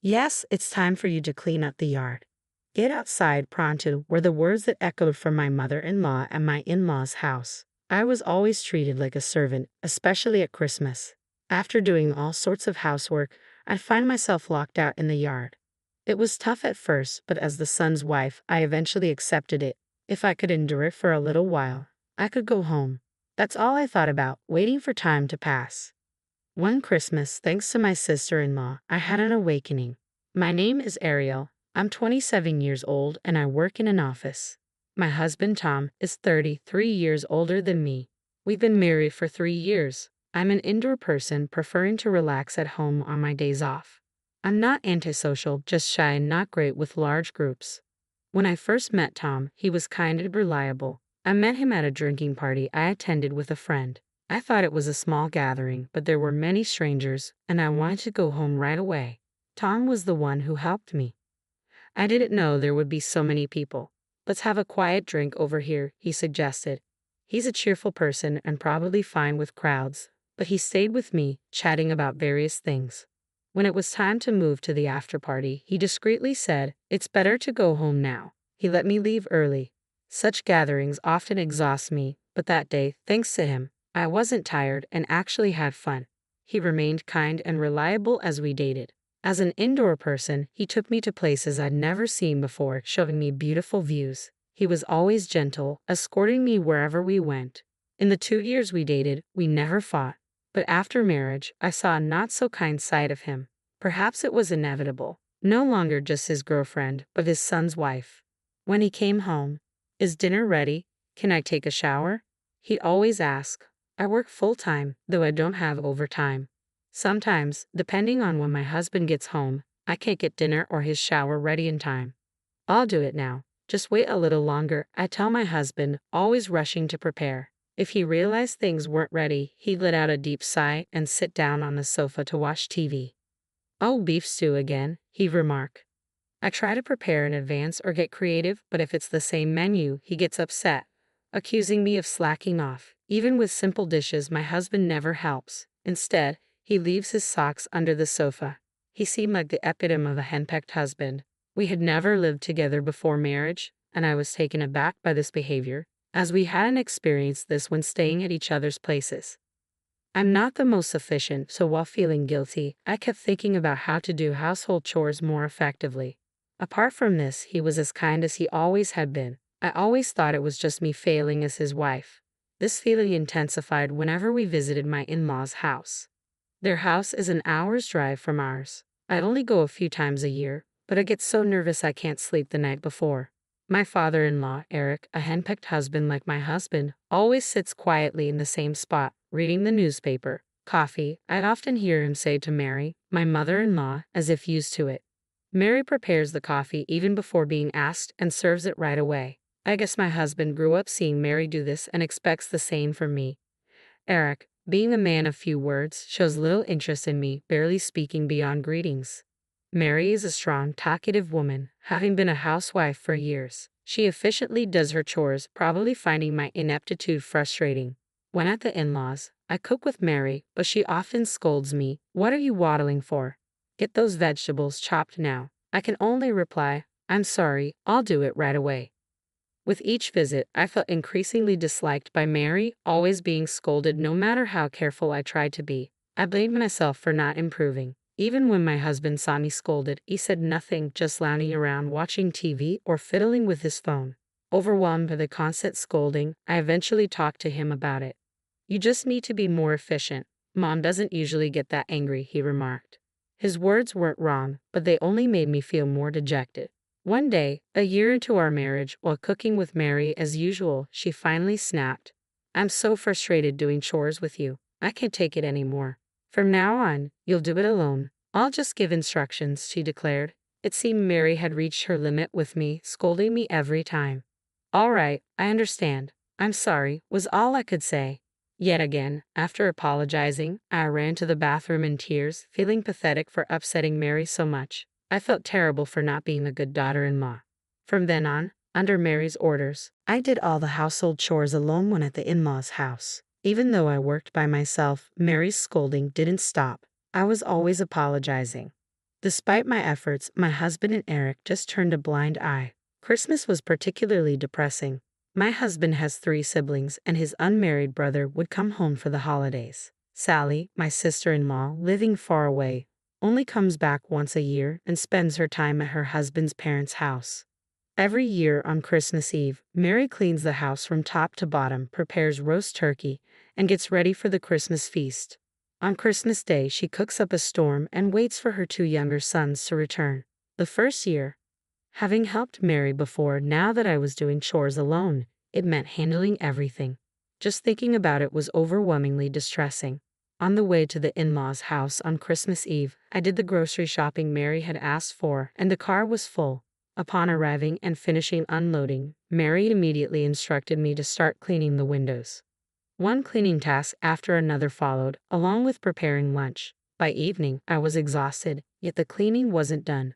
Yes, it's time for you to clean up the yard. Get outside pronto were the words that echoed from my mother-in-law at my in-law's house. I was always treated like a servant, especially at Christmas. After doing all sorts of housework, I'd find myself locked out in the yard. It was tough at first, but as the son's wife, I eventually accepted it. If I could endure it for a little while, I could go home. That's all I thought about, waiting for time to pass. One Christmas, thanks to my sister-in-law, I had an awakening. My name is Ariel. I'm 27 years old and I work in an office. My husband Tom is 33 years older than me. We've been married for 3 years. I'm an indoor person preferring to relax at home on my days off. I'm not antisocial, just shy and not great with large groups. When I first met Tom, he was kind and reliable. I met him at a drinking party I attended with a friend. I thought it was a small gathering, but there were many strangers, and I wanted to go home right away. Tom was the one who helped me. I didn't know there would be so many people. Let's have a quiet drink over here, he suggested. He's a cheerful person and probably fine with crowds, but he stayed with me, chatting about various things. When it was time to move to the after party, he discreetly said, "It's better to go home now." He let me leave early. Such gatherings often exhaust me, but that day, thanks to him, I wasn't tired and actually had fun. He remained kind and reliable as we dated. As an indoor person, he took me to places I'd never seen before, showing me beautiful views. He was always gentle, escorting me wherever we went. In the 2 years we dated, we never fought. But after marriage, I saw a not-so-kind side of him. Perhaps it was inevitable. No longer just his girlfriend, but his son's wife. When he came home, "Is dinner ready? Can I take a shower?" He'd always ask. I work full-time, though I don't have overtime. Sometimes, depending on when my husband gets home, I can't get dinner or his shower ready in time. "I'll do it now. Just wait a little longer," I tell my husband, always rushing to prepare. If he realized things weren't ready, he'd let out a deep sigh and sit down on the sofa to watch TV. "Oh, beef stew again," he'd remark. I try to prepare in advance or get creative, but if it's the same menu, he gets upset, accusing me of slacking off. Even with simple dishes, my husband never helps. Instead, he leaves his socks under the sofa. He seemed like the epitome of a henpecked husband. We had never lived together before marriage, and I was taken aback by this behavior, as we hadn't experienced this when staying at each other's places. I'm not the most efficient, so while feeling guilty, I kept thinking about how to do household chores more effectively. Apart from this, he was as kind as he always had been. I always thought it was just me failing as his wife. This feeling intensified whenever we visited my in-laws' house. Their house is an hour's drive from ours. I only go a few times a year, but I get so nervous I can't sleep the night before. My father-in-law, Eric, a henpecked husband like my husband, always sits quietly in the same spot, reading the newspaper. "Coffee," I'd often hear him say to Mary, my mother-in-law, as if used to it. Mary prepares the coffee even before being asked and serves it right away. I guess my husband grew up seeing Mary do this and expects the same from me. Eric, being a man of few words, shows little interest in me, barely speaking beyond greetings. Mary is a strong, talkative woman, having been a housewife for years. She efficiently does her chores, probably finding my ineptitude frustrating. When at the in-laws, I cook with Mary, but she often scolds me. "What are you waddling for? Get those vegetables chopped now." I can only reply, "I'm sorry, I'll do it right away." With each visit, I felt increasingly disliked by Mary, always being scolded no matter how careful I tried to be. I blamed myself for not improving. Even when my husband saw me scolded, he said nothing, just lounging around watching TV or fiddling with his phone. Overwhelmed by the constant scolding, I eventually talked to him about it. "You just need to be more efficient. Mom doesn't usually get that angry," he remarked. His words weren't wrong, but they only made me feel more dejected. One day, a year into our marriage, while cooking with Mary as usual, she finally snapped. "I'm so frustrated doing chores with you. I can't take it anymore. From now on, you'll do it alone. I'll just give instructions," she declared. It seemed Mary had reached her limit with me, scolding me every time. "All right, I understand. I'm sorry," was all I could say. Yet again, after apologizing, I ran to the bathroom in tears, feeling pathetic for upsetting Mary so much. I felt terrible for not being a good daughter-in-law. From then on, under Mary's orders, I did all the household chores alone when at the in-laws' house. Even though I worked by myself, Mary's scolding didn't stop. I was always apologizing. Despite my efforts, my husband and Eric just turned a blind eye. Christmas was particularly depressing. My husband has 3 siblings, and his unmarried brother would come home for the holidays. Sally, my sister-in-law, living far away, only comes back once a year and spends her time at her husband's parents' house. Every year on Christmas Eve, Mary cleans the house from top to bottom, prepares roast turkey, and gets ready for the Christmas feast. On Christmas Day, she cooks up a storm and waits for her 2 younger sons to return. The first year, having helped Mary before, now that I was doing chores alone, it meant handling everything. Just thinking about it was overwhelmingly distressing. On the way to the in-laws' house on Christmas Eve, I did the grocery shopping Mary had asked for, and the car was full. Upon arriving and finishing unloading, Mary immediately instructed me to start cleaning the windows. One cleaning task after another followed, along with preparing lunch. By evening, I was exhausted, yet the cleaning wasn't done.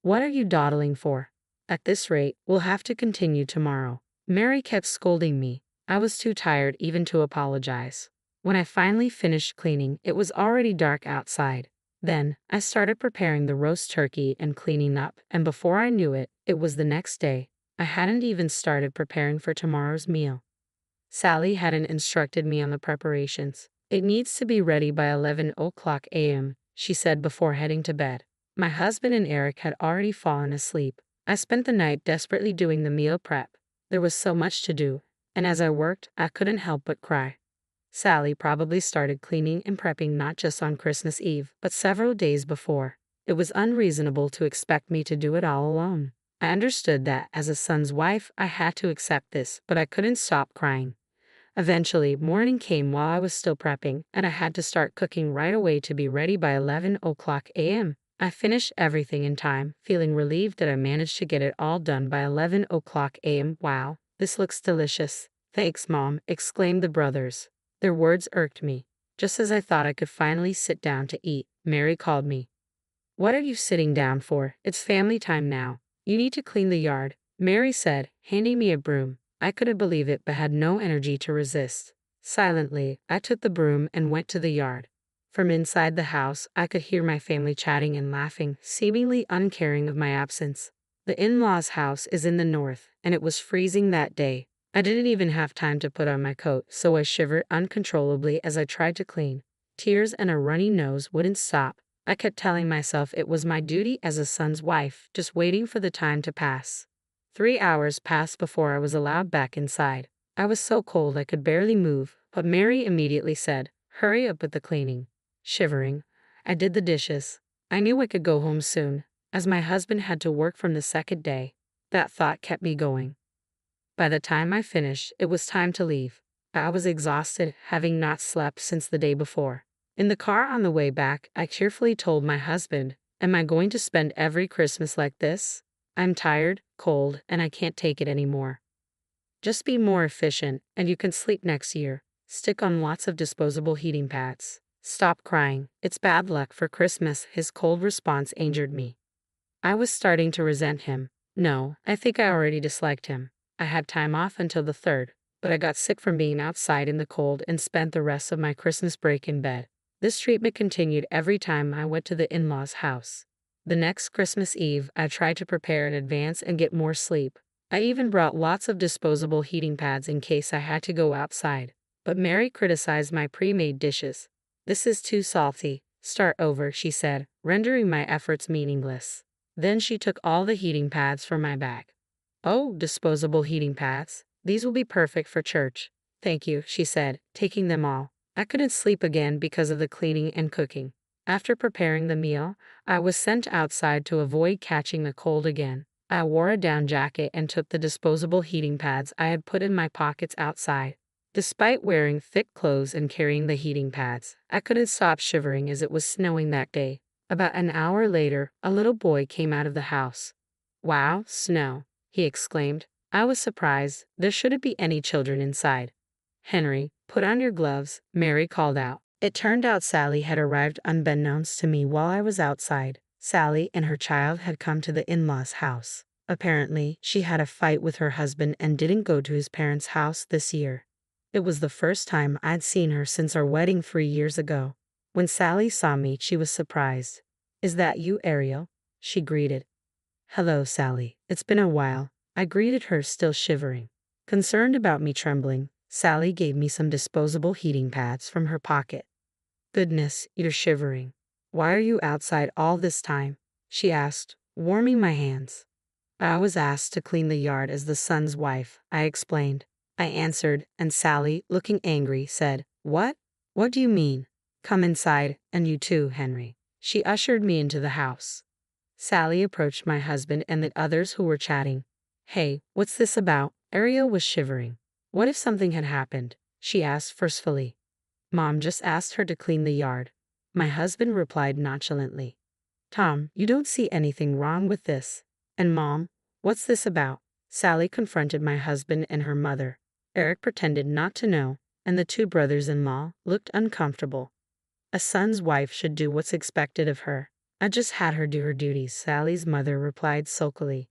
"What are you dawdling for? At this rate, we'll have to continue tomorrow." Mary kept scolding me. I was too tired even to apologize. When I finally finished cleaning, it was already dark outside. Then, I started preparing the roast turkey and cleaning up, and before I knew it, it was the next day. I hadn't even started preparing for tomorrow's meal. Sally hadn't instructed me on the preparations. "It needs to be ready by 11 a.m., she said before heading to bed. My husband and Eric had already fallen asleep. I spent the night desperately doing the meal prep. There was so much to do, and as I worked, I couldn't help but cry. Sally probably started cleaning and prepping not just on Christmas Eve, but several days before. It was unreasonable to expect me to do it all alone. I understood that, as a son's wife, I had to accept this, but I couldn't stop crying. Eventually, morning came while I was still prepping, and I had to start cooking right away to be ready by 11 a.m. I finished everything in time, feeling relieved that I managed to get it all done by 11 a.m. "Wow, this looks delicious." "Thanks, Mom," exclaimed the brothers. Their words irked me. Just as I thought I could finally sit down to eat, Mary called me. "What are you sitting down for? It's family time now. You need to clean the yard," Mary said, handing me a broom. I couldn't believe it but had no energy to resist. Silently, I took the broom and went to the yard. From inside the house, I could hear my family chatting and laughing, seemingly uncaring of my absence. The in-laws' house is in the north, and it was freezing that day. I didn't even have time to put on my coat, so I shivered uncontrollably as I tried to clean. Tears and a runny nose wouldn't stop. I kept telling myself it was my duty as a son's wife, just waiting for the time to pass. 3 hours passed before I was allowed back inside. I was so cold I could barely move, but Mary immediately said, "Hurry up with the cleaning." Shivering, I did the dishes. I knew I could go home soon, as my husband had to work from the second day. That thought kept me going. By the time I finished, it was time to leave. I was exhausted, having not slept since the day before. In the car on the way back, I cheerfully told my husband, "Am I going to spend every Christmas like this? I'm tired, cold, and I can't take it anymore." "Just be more efficient, and you can sleep next year. Stick on lots of disposable heating pads. Stop crying. It's bad luck for Christmas." His cold response angered me. I was starting to resent him. No, I think I already disliked him. I had time off until the 3rd, but I got sick from being outside in the cold and spent the rest of my Christmas break in bed. This treatment continued every time I went to the in-laws' house. The next Christmas Eve, I tried to prepare in advance and get more sleep. I even brought lots of disposable heating pads in case I had to go outside. But Mary criticized my pre-made dishes. "This is too salty. Start over," she said, rendering my efforts meaningless. Then she took all the heating pads from my bag. "Oh, disposable heating pads. These will be perfect for church." "Thank you," she said, taking them all. I couldn't sleep again because of the cleaning and cooking. After preparing the meal, I was sent outside to avoid catching the cold again. I wore a down jacket and took the disposable heating pads I had put in my pockets outside. Despite wearing thick clothes and carrying the heating pads, I couldn't stop shivering as it was snowing that day. About an hour later, a little boy came out of the house. "Wow, snow," he exclaimed. I was surprised. There shouldn't be any children inside. "Henry, put on your gloves," Mary called out. It turned out Sally had arrived unbeknownst to me while I was outside. Sally and her child had come to the in-laws' house. Apparently, she had a fight with her husband and didn't go to his parents' house this year. It was the first time I'd seen her since our wedding 3 years ago. When Sally saw me, she was surprised. "Is that you, Ariel?" she greeted. "Hello, Sally. It's been a while," I greeted her, still shivering. Concerned about me trembling, Sally gave me some disposable heating pads from her pocket. "Goodness, you're shivering. Why are you outside all this time?" she asked, warming my hands. "I was asked to clean the yard as the son's wife," I explained. I answered, and Sally, looking angry, said, "What? What do you mean? Come inside, and you too, Henry." She ushered me into the house. Sally approached my husband and the others who were chatting. "Hey, what's this about?" Ariel was shivering. "What if something had happened?" she asked forcefully. "Mom just asked her to clean the yard," my husband replied nonchalantly. "Tom, you don't see anything wrong with this. And Mom, what's this about?" Sally confronted my husband and her mother. Eric pretended not to know, and the two brothers-in-law looked uncomfortable. "A son's wife should do what's expected of her. I just had her do her duties," Sally's mother replied sulkily.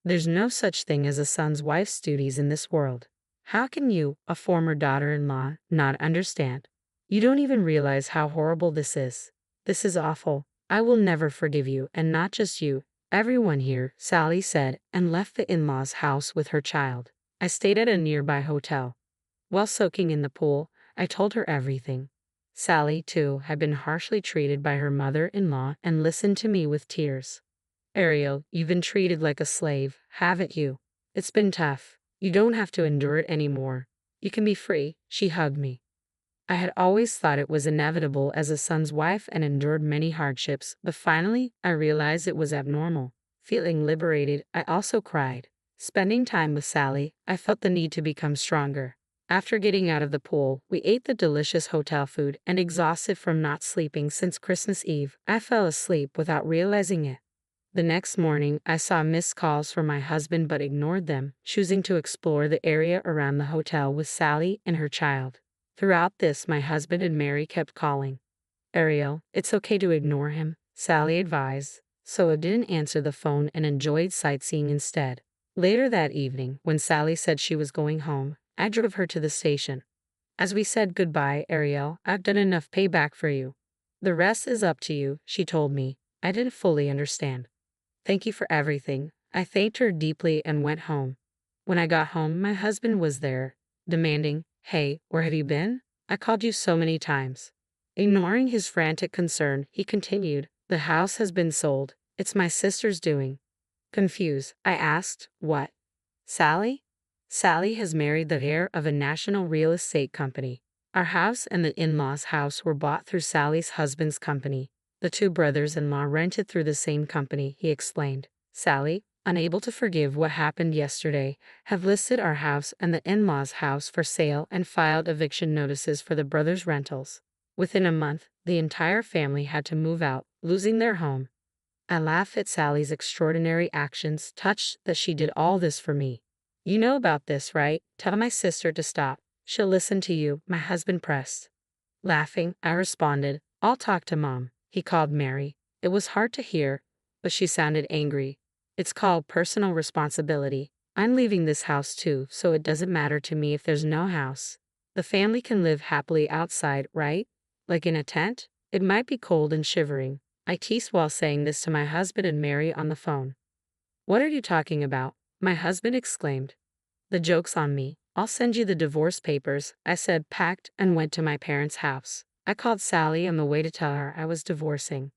"There's no such thing as a son's wife's duties in this world. How can you, a former daughter-in-law, not understand? You don't even realize how horrible this is. This is awful. I will never forgive you, and not just you, everyone here," Sally said, and left the in-laws' house with her child. I stayed at a nearby hotel. While soaking in the pool, I told her everything. Sally, too, had been harshly treated by her mother-in-law and listened to me with tears. "Ariel, you've been treated like a slave, haven't you? It's been tough. You don't have to endure it anymore. You can be free," she hugged me. I had always thought it was inevitable as a son's wife and endured many hardships, but finally, I realized it was abnormal. Feeling liberated, I also cried. Spending time with Sally, I felt the need to become stronger. After getting out of the pool, we ate the delicious hotel food, and exhausted from not sleeping since Christmas Eve, I fell asleep without realizing it. The next morning, I saw missed calls from my husband but ignored them, choosing to explore the area around the hotel with Sally and her child. Throughout this, my husband and Mary kept calling. "Ariel, it's okay to ignore him," Sally advised, so I didn't answer the phone and enjoyed sightseeing instead. Later that evening, when Sally said she was going home, I drove her to the station. As we said goodbye, "Ariel, I've done enough payback for you. The rest is up to you," she told me. I didn't fully understand. "Thank you for everything." I thanked her deeply and went home. When I got home, my husband was there, demanding, "Hey, where have you been? I called you so many times." Ignoring his frantic concern, he continued, "The house has been sold. It's my sister's doing." Confused, I asked, "What? Sally?" "Sally has married the heir of a national real estate company. Our house and the in-laws' house were bought through Sally's husband's company. The two brothers-in-law rented through the same company," he explained. "Sally, unable to forgive what happened yesterday, have listed our house and the in-laws' house for sale and filed eviction notices for the brothers' rentals. Within a month, the entire family had to move out, losing their home." I laugh at Sally's extraordinary actions, touched that she did all this for me. "You know about this, right? Tell my sister to stop. She'll listen to you," my husband pressed. Laughing, I responded, "I'll talk to Mom." He called Mary. It was hard to hear, but she sounded angry. "It's called personal responsibility. I'm leaving this house too, so it doesn't matter to me if there's no house. The family can live happily outside, right? Like in a tent? It might be cold and shivering." I teased while saying this to my husband and Mary on the phone. "What are you talking about?" my husband exclaimed. "The joke's on me. I'll send you the divorce papers," I said, packed, and went to my parents' house. I called Sally on the way to tell her I was divorcing.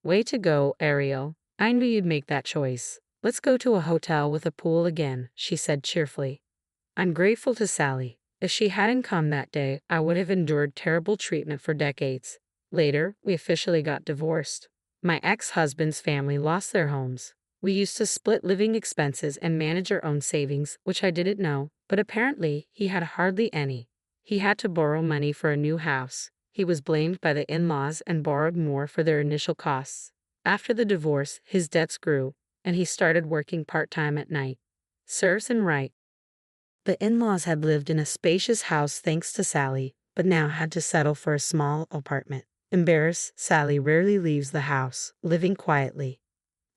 "Way to go, Ariel. I knew you'd make that choice. Let's go to a hotel with a pool again," she said cheerfully. I'm grateful to Sally. If she hadn't come that day, I would have endured terrible treatment for decades. Later, we officially got divorced. My ex-husband's family lost their homes. We used to split living expenses and manage our own savings, which I didn't know, but apparently he had hardly any. He had to borrow money for a new house. He was blamed by the in-laws and borrowed more for their initial costs. After the divorce, his debts grew, and he started working part-time at night. Serves him right. The in-laws had lived in a spacious house thanks to Sally, but now had to settle for a small apartment. Embarrassed, Sally rarely leaves the house, living quietly.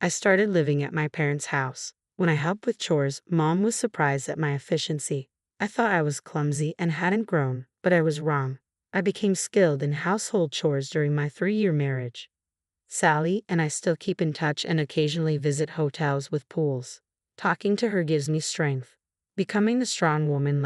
I started living at my parents' house. When I helped with chores, Mom was surprised at my efficiency. I thought I was clumsy and hadn't grown, but I was wrong. I became skilled in household chores during my 3-year marriage. Sally and I still keep in touch and occasionally visit hotels with pools. Talking to her gives me strength. Becoming the strong woman